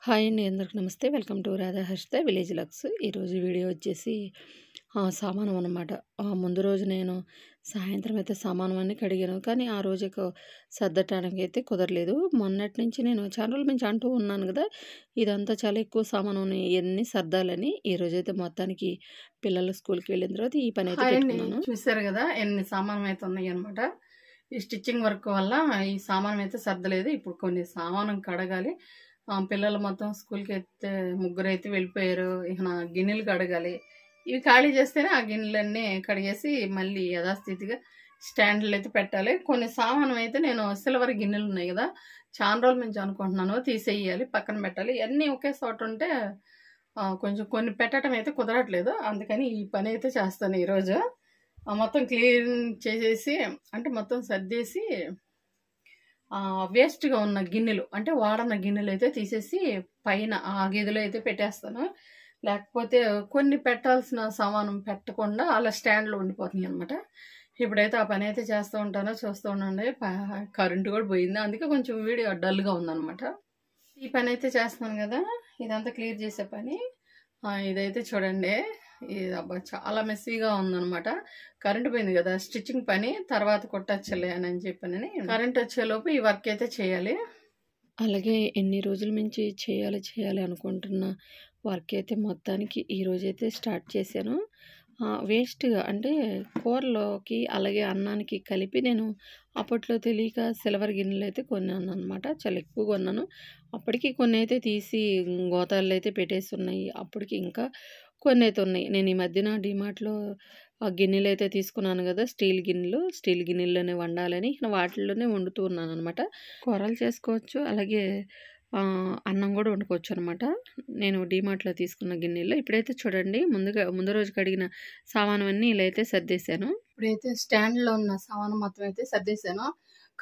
Hi అండి. అందరికి నమస్తే. Welcome to Radha Harshitha village looks. ఈరోజు వీడియో వచ్చేసి సామానం అనమాట. ముందు రోజు నేను సాయంత్రం అయితే సామానం అన్నీ కడిగాను. కానీ ఆ రోజు సర్దటానికి అయితే కుదరలేదు. మొన్నటి నుంచి నేను చాలా రోజుల నుంచి అంటూ ఉన్నాను కదా, ఇదంతా చాలా ఎక్కువ సామాను ఇవన్నీ సర్దాలని. ఈరోజైతే మొత్తానికి పిల్లలు స్కూల్కి వెళ్ళిన తర్వాత ఈ పని అయితే పెట్టుకున్నాను. చూసారు కదా ఎన్ని సామానం అయితే ఉన్నాయి అనమాట. ఈ స్టిచ్చింగ్ వర్క్ వల్ల ఈ సామానం అయితే సర్దలేదు. ఇప్పుడు కొన్ని సామానం కడగాలి. పిల్లలు మొత్తం స్కూల్కి అయితే ముగ్గురు అయితే వెళ్ళిపోయారు. ఇక నా గిన్నెలు కడగాలి. ఇవి ఖాళీ చేస్తేనే ఆ గిన్నెలన్నీ కడిగేసి మళ్ళీ యథాస్థితిగా స్టాండ్లు అయితే పెట్టాలి. కొన్ని సామానం అయితే నేను సిల్వర్ గిన్నెలు ఉన్నాయి కదా, చాలా రోజుల నుంచి అనుకుంటున్నాను తీసేయాలి, పక్కన పెట్టాలి. ఇవన్నీ ఒకే చోట ఉంటే కొంచెం కొన్ని పెట్టడం అయితే కుదరట్లేదు. అందుకని ఈ పని అయితే చేస్తాను ఈరోజు. మొత్తం క్లీన్ చేసేసి అంటే మొత్తం సర్దేసి వేస్ట్గా ఉన్న గిన్నెలు అంటే వాడన్న గిన్నెలు అయితే తీసేసి పైన ఆ గదిలో అయితే పెట్టేస్తాను. లేకపోతే కొన్ని పెట్టాల్సిన సామానం పెట్టకుండా అలా స్టాండ్లో ఉండిపోతున్నాయి అనమాట. ఇప్పుడైతే ఆ పని అయితే చేస్తూ ఉంటాను, చూస్తూ ఉండండి. కరెంటు కూడా పోయింది, అందుకే కొంచెం వీడియో డల్గా ఉందన్నమాట. ఈ పని అయితే చేస్తున్నాను కదా, ఇదంతా క్లియర్ చేసే పని. ఇదైతే చూడండి, ఇది అబ్బా చాలా మెస్సీగా ఉందనమాట. కరెంట్ పోయింది కదా, స్టిచ్చింగ్ పని తర్వాత కొట్టచ్చలే అని చెప్పని కరెంట్ వచ్చేలోపు ఈ వర్క్ అయితే చేయాలి. అలాగే ఎన్ని రోజుల నుంచి చేయాలి అనుకుంటున్న వర్క్ అయితే మొత్తానికి ఈరోజైతే స్టార్ట్ చేశాను. వేస్ట్గా అంటే కూరలోకి అలాగే అన్నానికి కలిపి నేను అప్పట్లో తెలియక సిల్వర్ గిన్నెలు అయితే కొన్నాను అనమాట. చాలా ఎక్కువ కొన్నాను. అప్పటికి కొన్ని అయితే తీసి గోతాల్లో అయితే పెట్టేసి ఉన్నాయి. అప్పటికి ఇంకా కొన్ని అయితే ఉన్నాయి. నేను ఈ మధ్యన డిమార్ట్లో గిన్నెలు అయితే తీసుకున్నాను కదా, స్టీల్ గిన్నెల్లోనే వండాలని వాటిల్లోనే వండుతూ ఉన్నాను అనమాట. కూరలు చేసుకోవచ్చు, అలాగే అన్నం కూడా వండుకోవచ్చు అనమాట. నేను డీమార్ట్లో తీసుకున్న గిన్నెల్లో ఇప్పుడైతే చూడండి, ముందు రోజు కడిగిన సామానం అన్నీ ఇలా అయితే సర్దేశాను. ఇప్పుడైతే స్టాండ్లో ఉన్న సామానం మొత్తం అయితే సర్దేశాను.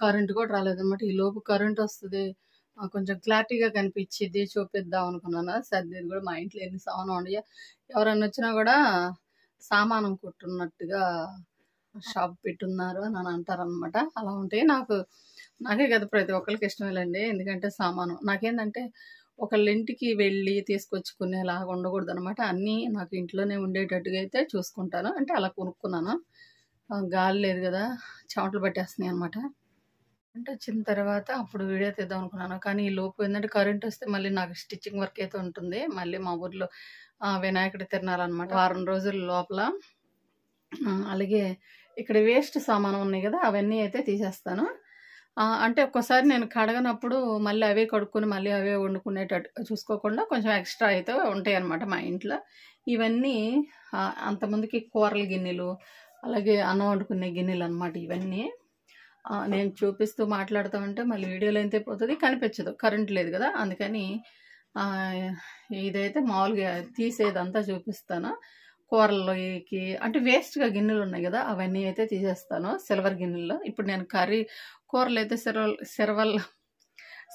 కరెంట్ కూడా రాలేదన్నమాట. ఈ లోపు కరెంట్ వస్తుంది, కొంచెం క్లారిటీగా కనిపించింది, చూపిద్దాం అనుకున్నాను. సర్దేది కూడా మా ఇంట్లో ఎన్ని సామానం ఉండయో, ఎవరన్నా వచ్చినా కూడా సామానం కుట్టున్నట్టుగా షాప్ పెట్టున్నారు అని అంటారనమాట. అలా ఉంటే నాకే కదా ప్రతి ఒక్కరికి ఇష్టమేలండి. ఎందుకంటే సామాను నాకేంటంటే ఒకళ్ళ ఇంటికి వెళ్ళి తీసుకొచ్చుకునేలాగా ఉండకూడదు అనమాట. అన్నీ నాకు ఇంట్లోనే ఉండేటట్టుగా అయితే చూసుకుంటాను. అంటే అలా కొనుక్కున్నాను. గాలి లేదు కదా, చెమటలు పట్టేస్తున్నాయి అనమాట. అంటే వచ్చిన తర్వాత అప్పుడు వీడియో తీద్దాం అనుకున్నాను. కానీ ఈ లోపు ఏంటంటే కరెంట్ వస్తే మళ్ళీ నాకు స్టిచ్చింగ్ వర్క్ అయితే ఉంటుంది. మళ్ళీ మా ఊర్లో వినాయకుడి తిరణాలన్నమాట, వారం రోజుల లోపల. అలాగే ఇక్కడ వేస్ట్ సామాను ఉన్నాయి కదా, అవన్నీ అయితే తీసేస్తాను. అంటే ఒక్కోసారి నేను కడగనప్పుడు మళ్ళీ అవే కడుక్కొని మళ్ళీ అవే వండుకునేటట్టు చూసుకోకుండా కొంచెం ఎక్స్ట్రా అయితే ఉంటాయి అన్నమాట మా ఇంట్లో. ఇవన్నీ అంతమందికి కూరల గిన్నెలు, అలాగే అన్నం వండుకునే గిన్నెలు అనమాట. ఇవన్నీ నేను చూపిస్తూ మాట్లాడుతూ ఉంటే మళ్ళీ వీడియోలో అయితే పోతుంది, కనిపించదు, కరెంట్ లేదు కదా. అందుకని ఇదైతే మామూలుగా తీసేదంతా చూపిస్తాను. కూరల్లోకి అంటే వేస్ట్గా గిన్నెలు ఉన్నాయి కదా, అవన్నీ అయితే తీసేస్తాను సిల్వర్ గిన్నెల్లో. ఇప్పుడు నేను కూరలు అయితే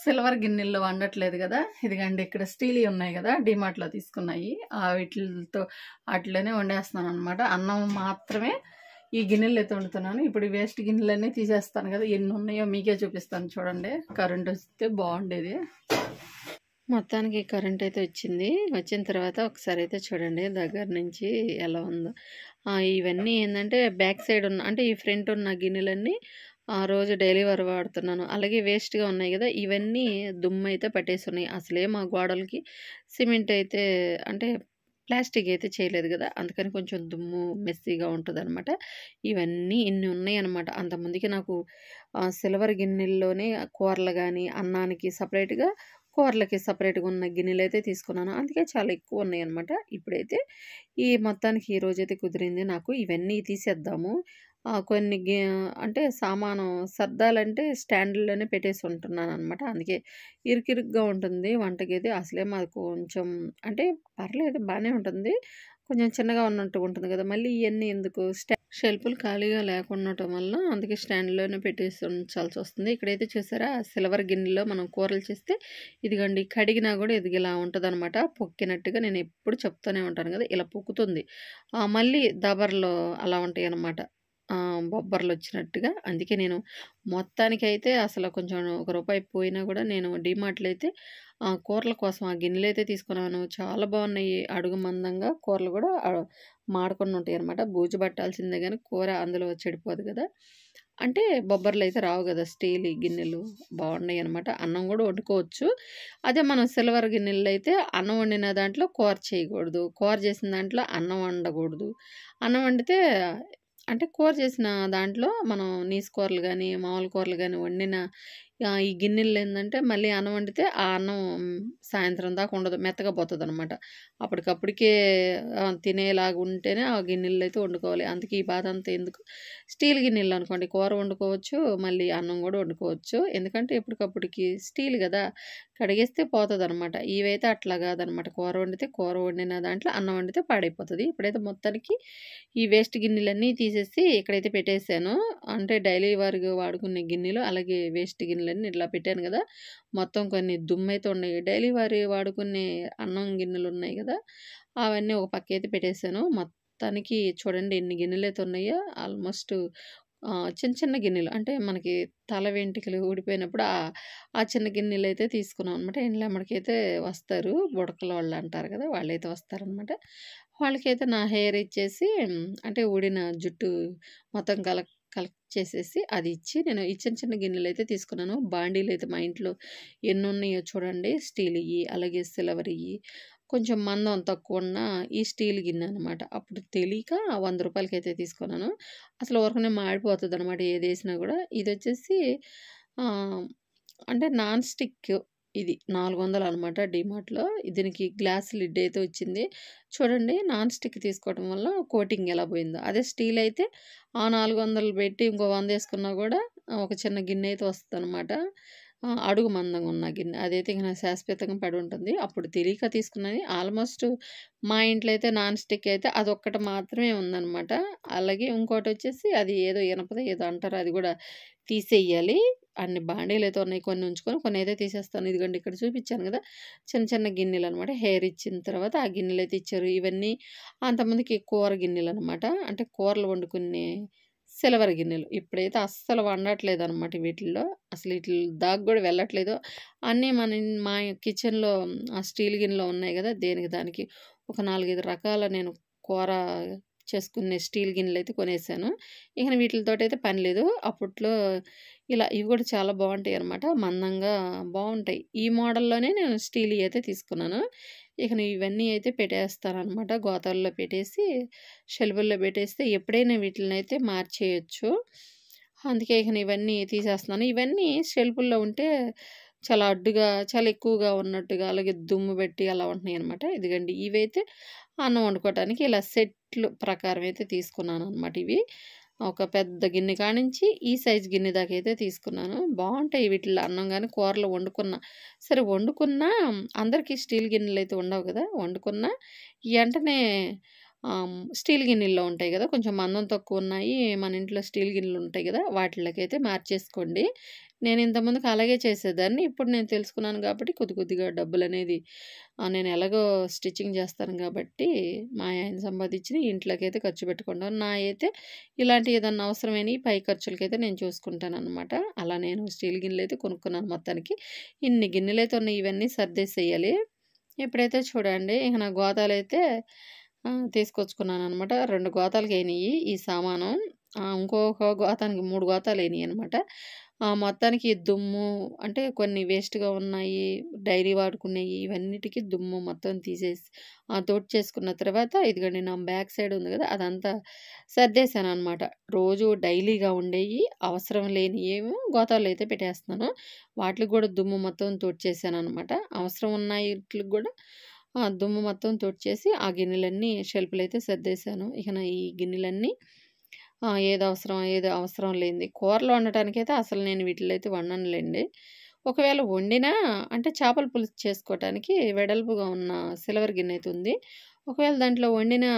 సిల్వర్ గిన్నెల్లో వండట్లేదు కదా. ఇదిగండి ఇక్కడ స్టీల్ ఉన్నాయి కదా, డిమార్ట్లో తీసుకున్నాయి. వాటిలోనే వండేస్తున్నాను అనమాట. అన్నం మాత్రమే ఈ గిన్నెలు అయితే వండుతున్నాను. ఇప్పుడు వేస్ట్ గిన్నెలన్నీ తీసేస్తాను కదా, ఎన్ని ఉన్నాయో మీకే చూపిస్తాను చూడండి. కరెంట్ వస్తే బాగుండేది. మొత్తానికి కరెంట్ అయితే వచ్చిన తర్వాత ఒకసారి అయితే చూడండి దగ్గర నుంచి ఎలా ఉందో. ఇవన్నీ ఏంటంటే బ్యాక్ సైడ్ ఉన్న అంటే ఈ ఫ్రంట్ ఉన్న గిన్నెలన్నీ రోజు డైలీ వాడుతున్నాను. అలాగే వేస్ట్గా ఉన్నాయి కదా, ఇవన్నీ దుమ్ము అయితే పట్టేసి ఉన్నాయి. అసలే మా గోడలకి సిమెంట్ అయితే అంటే ప్లాస్టిక్ అయితే చేయలేదు కదా, అందుకని కొంచెం దుమ్ము మెస్సీగా ఉంటుందన్నమాట. ఇవన్నీ ఇన్ని ఉన్నాయి అనమాట. అంతమందికి నాకు సిల్వర్ గిన్నెల్లోనే కూరలు కానీ అన్నానికి సపరేట్గా, కూరలకి సపరేట్గా ఉన్న గిన్నెలు అయితే తీసుకున్నాను. అందుకే చాలా ఎక్కువ ఉన్నాయి అనమాట. ఇప్పుడైతే ఈ మొత్తానికి ఈ రోజైతే కుదిరింది నాకు. ఇవన్నీ తీసేద్దాము. కొన్ని అంటే సామాను సర్దాలంటే స్టాండ్లోనే పెట్టేసి ఉంటున్నాను అనమాట. అందుకే ఇరుకిరుగ్గా ఉంటుంది వంటగది. అసలే మాది కొంచెం అంటే పర్లేదు, బాగానే ఉంటుంది, కొంచెం చిన్నగా ఉన్నట్టుగా ఉంటుంది కదా. మళ్ళీ ఇవన్నీ ఎందుకు, షెల్ఫ్లు ఖాళీగా లేకుండటం వల్ల అందుకే స్టాండ్లోనే పెట్టేసి ఉంచాల్సి వస్తుంది. ఇక్కడైతే చూసారా, సిల్వర్ గిన్నెలో మనం కూరలు చేస్తే ఇదిగండి కడిగినా కూడా ఇది ఇలా ఉంటుంది అనమాట. పొక్కినట్టుగా నేను ఎప్పుడు చెప్తూనే ఉంటాను కదా, ఇలా పొక్కుతుంది. మళ్ళీ దబర్లో అలా ఉంటాయి అన్నమాట, బొబ్బర్లు వచ్చినట్టుగా. అందుకే నేను మొత్తానికైతే అసలు కొంచెం ఒక రూపాయి పోయినా కూడా నేను డీమార్ట్లో అయితే కూరల కోసం ఆ గిన్నెలైతే తీసుకున్నాను. చాలా బాగున్నాయి. అడుగు మందంగా కూరలు కూడా మాడకుండా ఉంటాయన్నమాట. బూజు పట్టాల్సిందే గానీ కూర అందులో చెడిపోదు కదా! అంటే బొబ్బర్లయితే రావు కదా! స్టీల్ గిన్నెలు బాగున్నాయన్నమాట. అన్నం కూడా వండుకోవచ్చు. అదే మనం సిల్వర్ గిన్నెల్లో అయితే అన్నం వండిన దాంట్లో కూర చేయకూడదు. కూర చేసిన దాంట్లో అన్నం వండకూడదు. అన్నం వండితే అంటే కూర చేసిన దాంట్లో మనం నీసు కూరలు గానీ, మామూలు కూరలు గానీ వండిన ఈ గిన్నెల్లో ఏందంటే మళ్ళీ అన్నం వండితే ఆ అన్నం సాయంత్రం దాకా ఉండదు. మెత్తగా పోతదనమాట. అప్పటికప్పటికే తినేలాగా ఉంటేనే ఆ గిన్నెల్లో అయితే వండుకోవాలి. అందుకే ఈ బాధ అంతా ఎందుకు. స్టీల్ గిన్నెలు అనుకోండి కూర వండుకోవచ్చు. మళ్ళీ అన్నం గూడా వండుకోవచ్చు. ఎందుకంటే ఎప్పటికప్పటికి స్టీల్ గదా! కడిగేస్తే పోతదనమాట. ఇవైతే అట్లా గాదనమాట. కూర వండితే కూర వండిన దాంట్లో అన్నం వండితే పాడైపోతది. ఇప్పుడైతే మొత్తానికి ఈ వేస్ట్ గిన్నెలన్నీ తీసేసి ఇక్కడైతే పెట్టేసాను. అంటే డైలీ వారికి వాడుకునే గిన్నెలు, అలాగే వేస్ట్ గిన్నెలన్నీ ఇట్లా పెట్టాను గదా! మొత్తం కొన్ని దుమ్మయితే ఉన్నాయి. డైలీ వాడుకునే అన్నం గిన్నెలున్నాయి గదా! అవన్నీ ఒక పక్కైతే పెట్టేసాను. మొత్తానికి చూడండి ఎన్ని గిన్నెలైతే ఉన్నాయో ఆల్మోస్ట్ చిన్న చిన్న గిన్నెలు. అంటే మనకి తల వెంట్రుకలు ఊడిపోయినప్పుడు ఆ చిన్న గిన్నెలైతే తీసుకున్నాం అనమాట. ఇండ్లెమ్మడికైతే వస్తారు. బుడకలోళ్ళంటారు గదా! వాళ్ళైతే వస్తారనమాట. వాళ్ళకైతే నా హెయిర్ ఇచ్చేసి అంటే ఊడిన జుట్టు మొత్తం కలెక్ట్ చేసేసి అది ఇచ్చి నేను ఈ చిన్న చిన్న గిన్నెలైతే తీసుకున్నాను. బాండీలైతే మా ఇంట్లో ఎన్నున్నాయో చూడండి. స్టీలియ్యి, అలాగే సిల్వరియ్యి, కొంచెం మందం తక్కువున్న ఈ స్టీల్ గిన్నె అనమాట. అప్పుడు తెలీక రూ. 100కైతే తీసుకున్నాను. అసలు ఊరకనే మాడిపోతదనమాట ఏదేసినా గూడా. ఇదొచ్చేసి ఆహ్, అంటే నాన్ స్టిక్ ఇది 400 అనమాట డీమార్ట్‌లో. దీనికి గ్లాస్ లిడ్ అయితే వచ్చింది. చూడండి నాన్ స్టిక్ తీసుకోవడం వల్ల కోటింగ్ ఎలా పోయిందో. అదే స్టీల్ అయితే ఆ 400 పెట్టి ఇంకో 100 ఏసుకున్నా గూడా ఒక చిన్న గిన్నె అయితే వస్తదనమాట. అడుగు మందంగా ఉన్న గిన్నె. అదైతే ఇక నాకు శాశ్వతంగా పడుంటుంది. అప్పుడు తెలియక తీసుకున్నది. ఆల్మోస్ట్ మా ఇంట్లో అయితే నాన్ స్టిక్ అయితే అదొక్కటి మాత్రమే ఉందనమాట. అలాగే ఇంకోటొచ్చేసి అది ఏదో ఇనపదో ఏదో అంటారు. అది గూడా తీసేయాలి. అన్ని బాండీలైతే ఉన్నాయి. కొన్ని ఉంచుకొని కొన్నయితే తీసేస్తాను. ఇదిగోండి ఇక్కడ చూపిచ్చాను గదా! చిన్న చిన్న గిన్నెలనమాట. హెయిర్ ఇచ్చిన తర్వాత ఆ గిన్నెలైతే ఇచ్చారు. ఇవన్నీ అంతకుముందుకి కూర గిన్నెలనమాట. అంటే కూరలు వండుకునే సిల్వర్ గిన్నెలు. ఇప్పుడైతే అస్సలు వండట్లేదనమాట వీటిల్లో. అసలు ఈటిల దాకా గూడా వెళ్ళట్లేదు. అన్నీ మా కిచెన్‌లో ఆ స్టీల్ గిన్నెలో ఉన్నాయి గదా! దేనికి దానికి ఒక 4, 5 రకాల నేను కూర చేసుకునే స్టీల్ గిన్నెలైతే కొనేసాను. ఇక వీటిలతోటైతే పని లేదు. అప్పట్లో ఇవి గూడా చాలా బావుంటాయనమాట. మందంగా బావుంటాయి. ఈ మోడల్‌లోనే నేను స్టీల్‌యి అయితే తీసుకున్నాను. ఇవన్నీ అయితే పెట్టేస్తాననమాట. గోతాల్లో పెట్టేసి, షెల్ఫుల్లో పెట్టేస్తే ఎప్పుడైనా వీటిలనైతే మార్చేయొచ్చు. అందుకే ఇవన్నీ తీసేస్తున్నాను. ఇవన్నీ షెల్ఫుల్లో ఉంటే చాలా అడ్డుగా, చాలా ఎక్కువగా ఉన్నట్టుగా, అలాగే దుమ్ము పెట్టి అలా ఉంటున్నాయనమాట. ఇదిగోండి ఇవైతే అన్నం వండుకోవటానికి ఇలా సెట్లు ప్రకారం అయితే తీసుకున్నాననమాట ఇవి. ఒక పెద్ద గిన్నె కానించి ఈ సైజ్ గిన్నె దాకా అయితే తీసుకున్నాను. బావుంటాయి వీటిల్లో అన్నం గాని, కూరలు వండుకున్నా. సరే వండుకున్నా అందరికీ స్టీల్ గిన్నెలైతే ఉండవు గదా! వండుకున్నా ఎంటనే స్టీల్ గిన్నెల్లో ఉంటాయి గదా! కొంచెం మందం తక్కువున్నాయి. మన ఇంట్లో స్టీల్ గిన్నెలుంటాయి గదా! వాటిలకైతే మార్చేసుకోండి. నేను ఇంతకుముందుకు అలాగే చేసేదాన్ని. ఇప్పుడు నేను తెలుసుకున్నాను గాబట్టి కొద్ది కొద్దిగా డబ్బులనేది నేను ఎలాగో స్టిచ్చింగ్ చేస్తాను గాబట్టి, మా ఆయన సంపాదిచ్చినయి ఇంట్లోకైతే ఖర్చు పెట్టుకుంటాను. నాయైతే ఇలాంటి ఏదన్నా అవసరమైనయి పై ఖర్చులకైతే నేను చూసుకుంటాననమాట. అలా నేను స్టీల్ గిన్నెలైతే కొనుక్కున్నాను మొత్తానికి. ఇన్ని గిన్నెలైతే ఉన్నాయి. ఇవన్నీ సర్దేసేయాలి. ఇప్పుడైతే చూడండి నా గోతాలైతే తీసుకొచ్చుకున్నాననమాట. 2 గోతాలకయినియి ఈ సామాను. ఇంకొక గోతానికి 3 గోతాలయినియనమాట. మొత్తానికి దుమ్ము అంటే కొన్ని వేస్ట్‌గా ఉన్నాయి. డైలీ వాడుకునేయి ఇవన్నిటికి దుమ్ము మొత్తం తీసేసి తోడ్చేసుకున్న తర్వాత ఇదిగోండి నా బ్యాక్ సైడ్ ఉంది గదా! అదంతా సర్దేశాననమాట. రోజు డైలీగా ఉండేయి, అవసరం లేనియేమో గోతాల్లో అయితే పెట్టేస్తున్నాను. వాటిలికి గూడా దుమ్ము మొత్తం తుడిచేసాననమాట. అవసరం ఉన్న ఈట్లికి గూడా దుమ్ము మొత్తం తుడిచేసి ఆ గిన్నెలన్నీ షెల్ఫ్‌లో అయితే సర్దేశాను. ఈ గిన్నెలన్నీ ఏది అవసరం లేనిది. కూరలు వండటానికైతే అసలు నేను వీటిల్లో అయితే వండనులెండి. ఒకవేళ వండినా అంటే చేపల పులుసు చేసుకోవటానికి వెడల్పుగా ఉన్న సిల్వర్ గిన్నె అయితే ఉంది. ఒకవేళ దాంట్లో వండినా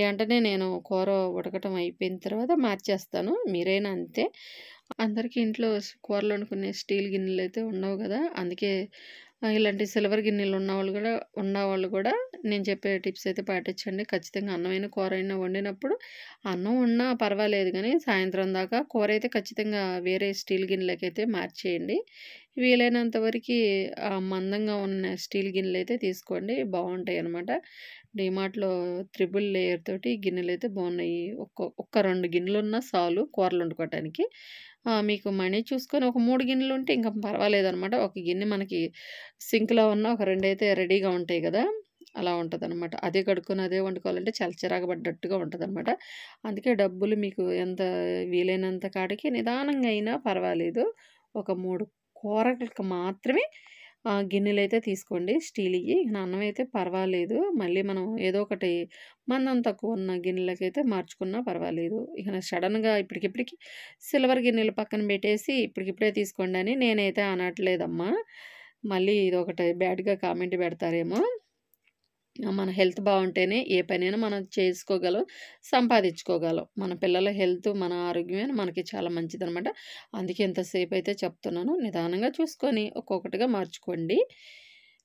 ఎంటనే నేను కూర ఉడకటం అయిపోయిన తర్వాత మార్చేస్తాను. మీరైనా అంతే. అందరికీ ఇంట్లో కూరలు వండుకునే స్టీల్ గిన్నెలైతే ఉండవు గదా! అందుకే ఇలాంటి సిల్వర్ గిన్నెలు ఉన్నవాళ్ళు గూడా నేను చెప్పే టిప్స్ అయితే పాటించండి. ఖచ్చితంగా అన్నమైన, కూరైనా వండినప్పుడు అన్నం ఉన్నా పర్వాలేదు గానీ, సాయంత్రం దాకా కూరైతే ఖచ్చితంగా వేరే స్టీల్ గిన్నెలకైతే మార్చేయండి. వీలైనంత వరకి మందంగా ఉన్న స్టీల్ గిన్నెలైతే తీసుకోండి. బావుంటాయనమాట. డీమార్ట్‌లో త్రిబుల్ లేయర్ తోటి గిన్నెలైతే బావున్నాయి. ఒక్క 2 గిన్నెలున్నా చాలు కూరలొండుకోవటానికి. మీకు మనీ చూసుకొని ఒక 3 గిన్నెలుంటే ఇంక పర్వాలేదనమాట. ఒక గిన్నె మనకి సింక్‌లో ఉన్న ఒక 2 అయితే రెడీగా ఉంటాయి గదా! అలా ఉంటదనమాట. అదే కడుక్కొని అదే వండుకోవాలంటే చాలా చిరాకు పడ్డట్టుగా ఉంటదనమాట. అందుకే డబ్బులు మీకు ఎంత వీలైనంత కాడికి నిదానంగా అయినా పర్వాలేదు. ఒక 3 కూరలకి మాత్రమే గిన్నెలైతే తీసుకోండి స్టీల్‌యి. ఇక అన్నం అయితే పర్వాలేదు. మళ్ళీ మనం ఏదో ఒకటి మందం తక్కువున్న గిన్నెలకైతే మార్చుకున్నా పర్వాలేదు. ఇక సడెన్‌గా ఇప్పటికిప్పటికి సిల్వర్ గిన్నెలు పక్కన పెట్టేసి ఇప్పటికిప్పుడే తీసుకోండని నేనైతే అనట్లేదమ్మా. మళ్ళీ ఇదొకటి బ్యాడ్‌గా కామెంట్ పెడతారేమో. మన హెల్త్ బావుంటేనే ఏ పనైనా మనం చేసుకోగలం, సంపాదించుకోగలం. మన పిల్లల హెల్త్, మన ఆరోగ్యమే మనకి చాలా మంచిదనమాట. అందుకే ఇంతసేపయితే చెప్తున్నాను. నిదానంగా చూసుకొని ఒక్కొక్కటిగా మార్చుకోండి.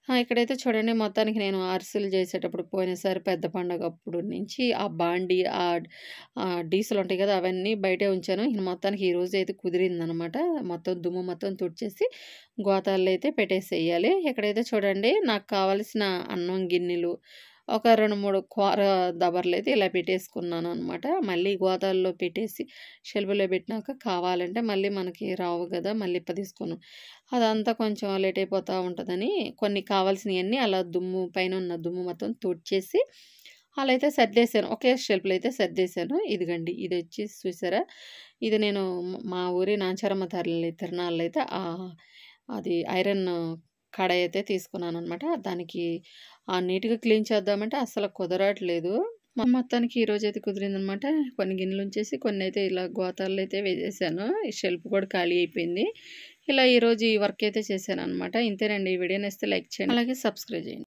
ఇక్కడైతే చూడండి మొత్తానికి నేను అరిసెలు చేసేటప్పుడు పోయినసారి పెద్ద పండగప్పుడు నుంచి ఆ బాండీ డీసులుంటాయి కదా! అవన్నీ బయటే ఉంచాను. ఇక మొత్తానికి ఈరోజైతే కుదిరిందనమాట. మొత్తం దుమ్ము మొత్తం తుడిచేసి గోతాల్లో అయితే పెట్టేసేయాలి. ఇక్కడైతే చూడండి నాకు కావాల్సిన అన్నం గిన్నెలు, ఒక 2, 3 కూర దబర్లయితే ఇలా పెట్టేసుకున్నాననమాట. మళ్ళీ గోతాల్లో పెట్టేసి షెల్ఫ్‌లో పెట్టినాక కావాలంటే మళ్ళీ మనకి రావు గదా! మళ్ళీ ఇప్పదీసుకోను. అదంతా కొంచెం లేట్ అయిపోతా ఉంటదని కొన్ని కావాల్సినయన్నీ అలా పైనున్న దుమ్ము మొత్తం తుడిచేసి అలా అయితే సర్దేశాను. ఒకే షెల్ఫ్‌లో అయితే సర్దేశాను. ఇదిగండి ఇదొచ్చి చూసారా? ఇది నేను మా ఊరి నాంచారమ్మ తిరణాల్లో అయితే అది ఐరన్ కడాయి అయితే తీసుకున్నాననమాట. దానికి నీట్‌గా క్లీన్ చేద్దామంటే అస్సలు కుదరట్లేదు. మొత్తానికి ఈరోజైతే కుదిరిందనమాట. కొన్ని గిన్నెలుంచేసి కొన్నైతే ఇలా గోతాల్లో అయితే వేసేసాను. ఈ షెల్ఫ్ కూడా ఖాళీ అయిపోయింది. ఇలా ఈరోజు ఈ వర్క్ అయితే చేశాననమాట. ఇంతేనండి. ఈ వీడియో నచ్చితే లైక్ చేయండి. అలాగే సబ్స్క్రైబ్ చేయండి.